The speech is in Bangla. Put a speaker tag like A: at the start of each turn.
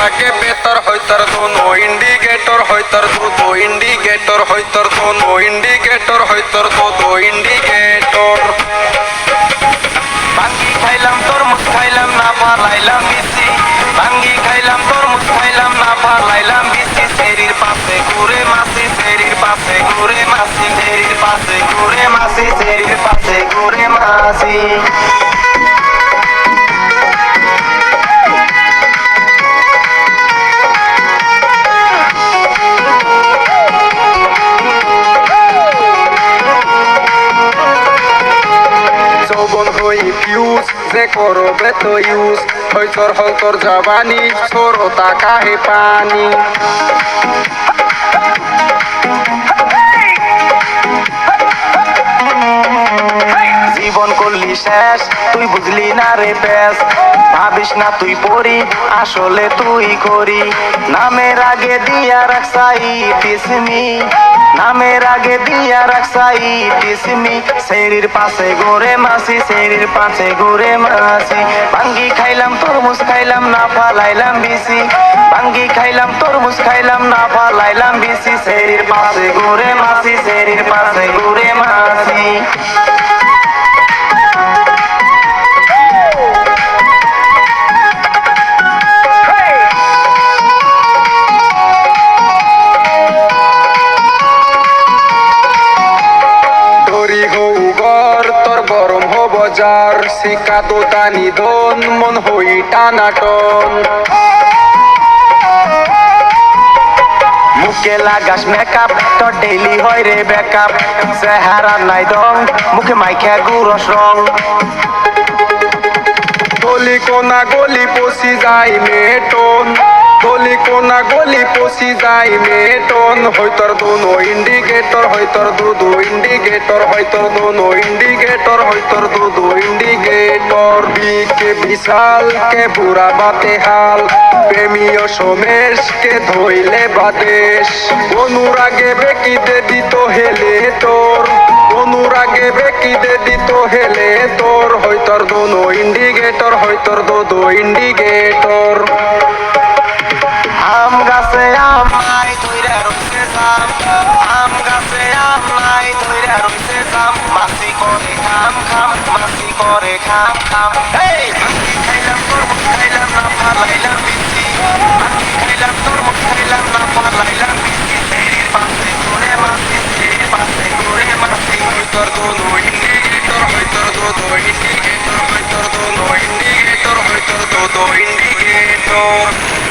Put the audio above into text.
A: आगे बेहतर होतर दोनों इंडिकेटर होतर दो इंडिकेटर होतर दोनों इंडिकेटर होतर दो इंडिकेटर भांगी खाइलाम तरमुज खाइलाम ना पालाइलाम बिसी भांगी खाइलाम तरमुज खाइलाम ना पालाइलाम बिसी शरीर पासे घुरे मासी शरीर पासे घुरे मासी शरीर पासे घुरे मासी शरीर पासे घुरे मासी ফিউজ যে করবে তো ইউজ হয়তর হয়তর জবানি সরতা কাহে পানি জীবন করলি শেষ তুই বুঝলি না রে বেশ ভাবিস না তুই পড়ি আসলে তুই করি নামের আগে দিয়া রাখসাই পিসমি নামের আগে দিয়া রাখসাই পিসমি শরীর পাশে ঘুরে মাসি শরীর পাশে ঘুরে মাসি ভাঙ্গি খাইলাম তরমুজ খাইলাম না ফালাইলাম বিসি ভাঙ্গি খাইলাম তরমুজ খাইলাম না ফালাইলাম বিসি শরীর পাশে ঘুরে মাসি শরীর পাশে ঘুরে মাসি বাজার শিকা তো টানি দন মন হই টানাটন মুখে লাগাস মেকআপ তো ডেইলি হয় রে বেকআপ চেহারা নাই দং মুখে মাইখা গুরস রং গলি কোনা গলি পশি যায় মেটন গলি কোনা গলি পশি যায় মেটন হয়তর দোনো ইন্ডিকেটর হয়তর দো ইন্ডিকেটর হয়তর দোনো ইন্ডিকেটর হয়তর দো ইন্ডিকেটর বিকে বিশাল কে বুড়া বাতে হাল প্রেমীয় সমেশ কে ধইলে বাদেশ অনুরাগে বেকিতে দিত হেলে তোর অনুরাগে বেকিতে দিত হেলে তোর হয়তর দোনো ইন্ডিকেটর হয়তর দো ইন্ডিকেটর আম গাছে আম নাই ধইরা রইছে জাম আম গাছে আম নাই ধইরা রইছে জাম মাছি করে খাম খাম মাছি করে খাম খাম এই ভাঙ্গি খাইলাম তরমুজ খাইলাম না ফালাইলাম বিচি ভাঙ্গি খাইলাম তরমুজ খাইলাম না ফালাইলাম বিচি শরীর পাশে ঘুরে মাছি শরীর পাশে ঘুরে মাছি হয়তর দোনো ইন্ডিকেটর হয়তর দো ইন্ডিকেটর হয়তর দোনো ইন্ডিকেটর হয়তর দো ইন্ডিকেটর